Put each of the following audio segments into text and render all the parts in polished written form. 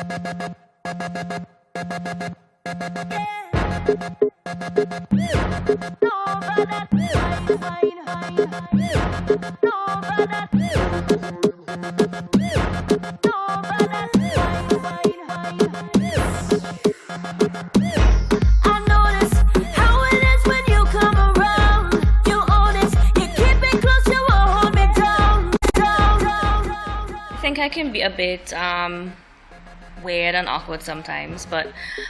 I think I can be a bit weird and awkward sometimes, but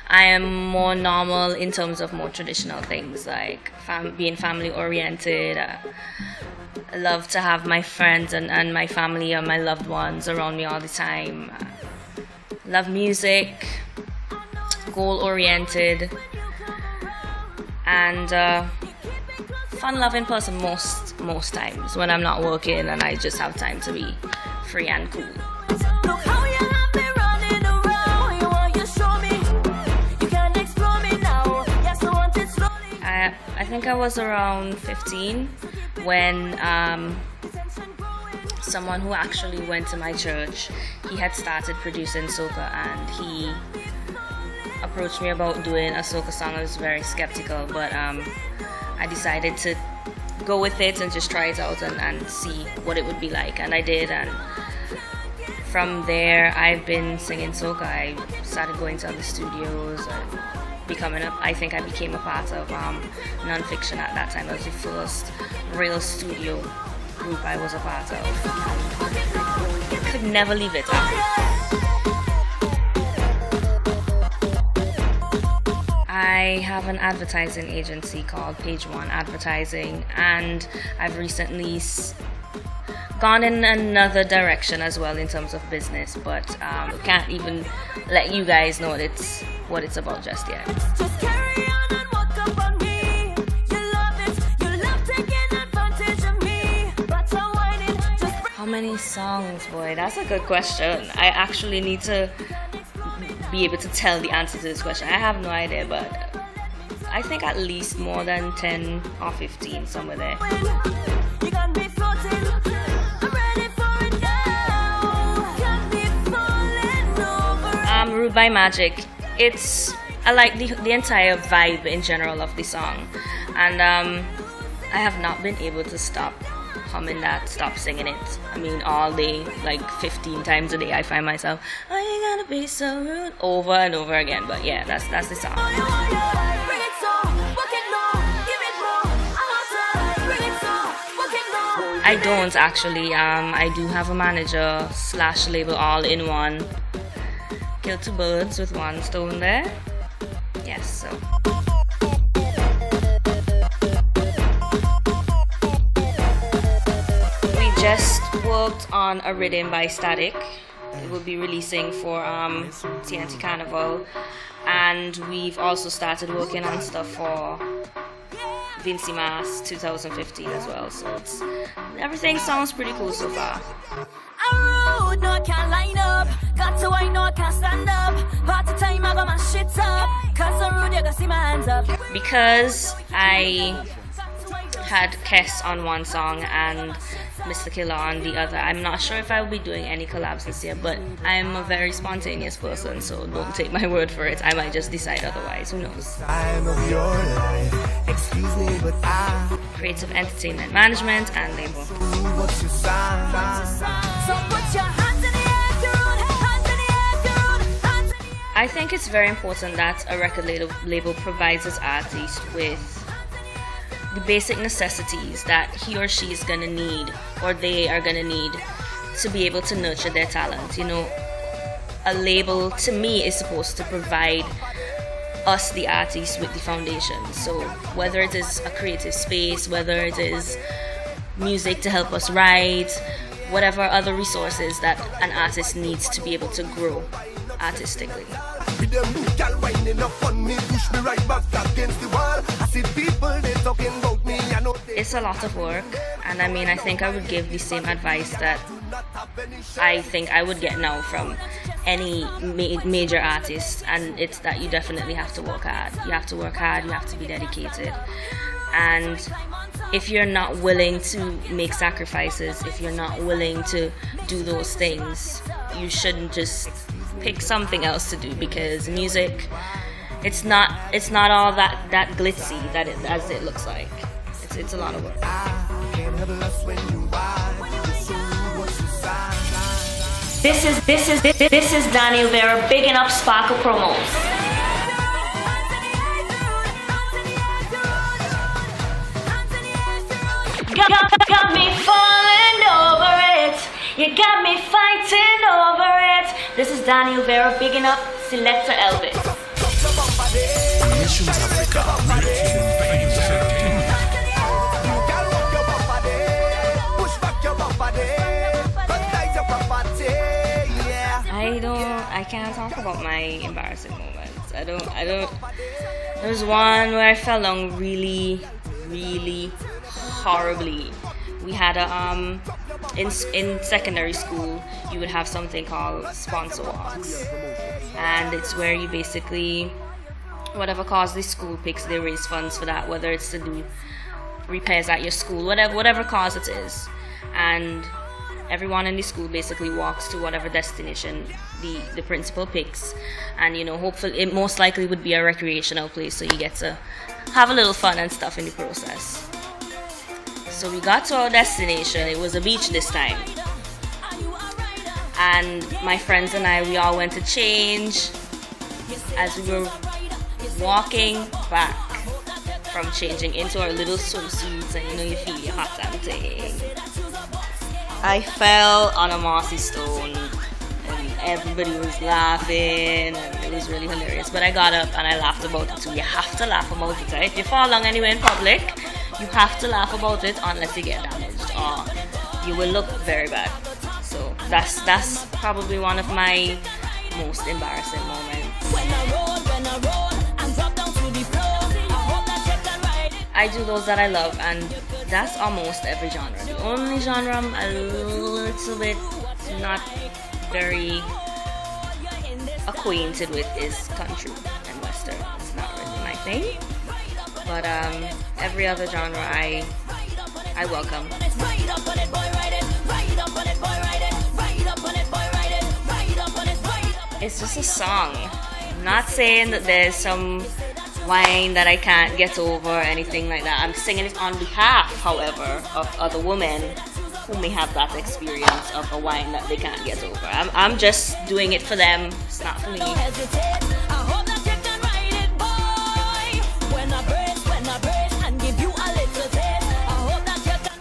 I am more normal in terms of more traditional things like being family oriented. I love to have my friends and my family and my loved ones around me all the time. Love music, goal oriented, and fun loving person most times when I'm not working and I just have time to be free and cool. I think I was around 15 when someone who actually went to my church, he had started producing soca, and he approached me about doing a soca song. I was very skeptical, but I decided to go with it and just try it out and see what it would be like, and I did, and from there I've been singing soca. I started going to other studios and I think I became a part of non-fiction at that time. It was the first real studio group I was a part of. Could never leave it out. I have an advertising agency called Page One Advertising, and I've recently gone in another direction as well in terms of business, but can't even let you guys know what it's about just yet. Just carry on and walk up on me. You love taking advantage of me. But I'm whining, how many songs, boy? That's a good question. I actually need to be able to tell the answer to this question. I have no idea, but I think at least more than 10 or 15, somewhere there. You got me floating. I'm ready for it now. Got me falling over. Rude by Magic. I like the entire vibe in general of the song, and I have not been able to stop humming that, stop singing it. I mean, all day, like 15 times a day, I find myself, "Oh, you gotta be so rude," over and over again. But yeah, that's the song. I don't actually. I do have a manager / label all in one. Kill two birds with one stone there. Yes, so. We just worked on a rhythm by Static. It will be releasing for TNT Carnival. And we've also started working on stuff for Vincy Mass 2015 as well. So everything sounds pretty cool so far. Rude, no I can't line up. Got to wine, no I can't stand up. Party time, I got my shit up. Cause I'm rude, you gotta see my hands up. Because I had Kess on one song and Mr. Killer on the other, I'm not sure if I will be doing any collabs this year, but I'm a very spontaneous person, so don't take my word for it. I might just decide otherwise, who knows. Creative Entertainment Management and label. I think it's very important that a record label provides its artist with the basic necessities that he or she is gonna need, or they are gonna need, to be able to nurture their talent. You know, a label to me is supposed to provide us, the artists, with the foundation. So whether it is a creative space, whether it is music to help us write, whatever other resources that an artist needs to be able to grow artistically. It's a lot of work, and I mean, I think I would give the same advice that I think I would get now from any major artist, and it's that you definitely have to work hard. You have to work hard, you have to be dedicated, and if you're not willing to make sacrifices, if you're not willing to do those things, you shouldn't just pick something else to do, because music, it's not all that glitzy as it looks like. It's a lot of work. This is Danielle Veira bigging up SparklePromoz. Got me falling over it. You got me fighting over it. This is Danielle Veira bigging up Selector Elvis. Nations Africa, I can't talk about my embarrassing moments. I don't. There was one where I fell down really, really horribly. We had in secondary school, you would have something called sponsor walks, and it's where you basically, whatever cause the school picks, they raise funds for that, whether it's to do repairs at your school, whatever cause it is, and everyone in the school basically walks to whatever destination the principal picks, and hopefully it most likely would be a recreational place, so you get to have a little fun and stuff in the process. So we got to our destination. It was a beach this time, and my friends and I, we all went to change. As we were walking back from changing into our little swimsuits, and you feel your hot and thing, I fell on a mossy stone, and everybody was laughing, and it was really hilarious. But I got up and I laughed about it too. You have to laugh about it, right? If you fall down anywhere in public, you have to laugh about it unless you get damaged, or you will look very bad. So that's probably one of my most embarrassing moments. I do those that I love, and that's almost every genre. The only genre I'm a little bit not very acquainted with is country and western. It's not really my thing, but every other genre I welcome. It's just a song. I'm not saying that there's some wine that I can't get over or anything like that. I'm singing it on behalf, however, of other women who may have that experience of a wine that they can't get over. I'm just doing it for them. It's not for me.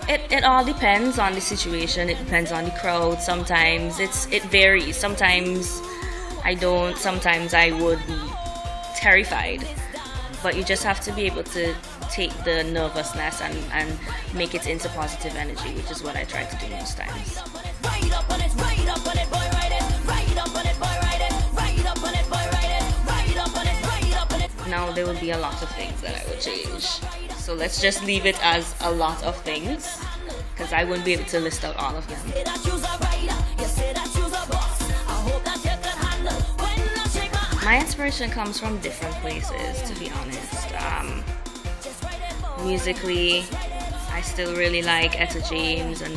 It all depends on the situation. It depends on the crowd. Sometimes it varies. Sometimes I don't. Sometimes I would be terrified. But you just have to be able to take the nervousness and make it into positive energy, which is what I try to do most times. Now there will be a lot of things that I would change. So let's just leave it as a lot of things, because I wouldn't be able to list out all of them. My inspiration comes from different places, to be honest. Musically, I still really like Etta James and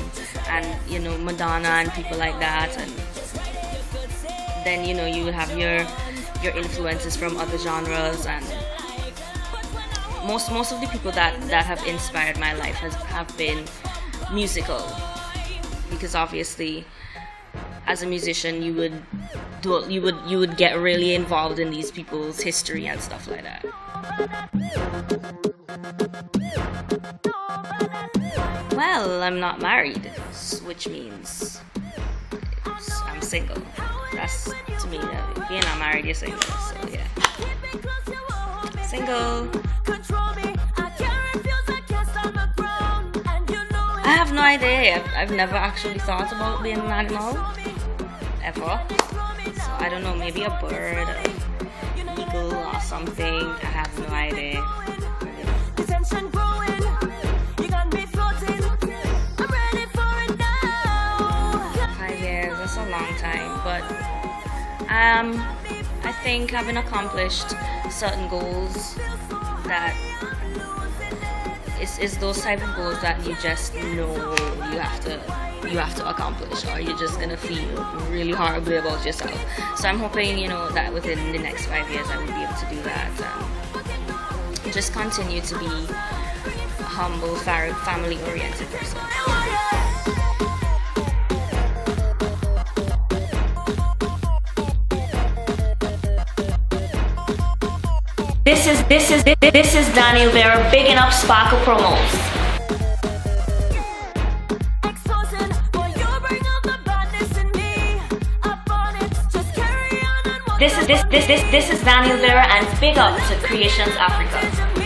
Madonna and people like that. And then you would have your influences from other genres, and most of the people that have inspired my life have been musical, because obviously as a musician you would get really involved in these people's history and stuff like that. Well, I'm not married, which means I'm single. That's, to me, if you're not married, you're single. So yeah, single. I have no idea. I've never actually thought about being an animal ever. So I don't know, maybe a bird, an eagle or something. I have no idea. 5 years, that's a long time, but I think having accomplished certain goals, that it's those type of goals that you just know you have to accomplish, or you're just gonna feel really horribly about yourself. So I'm hoping, you know, that within the next 5 years I will be able to do that. Just continue to be a humble, family-oriented person. This is Danielle Veira, bigging up SparklePromoz. This is Danielle Veira, and big up to Creations Africa.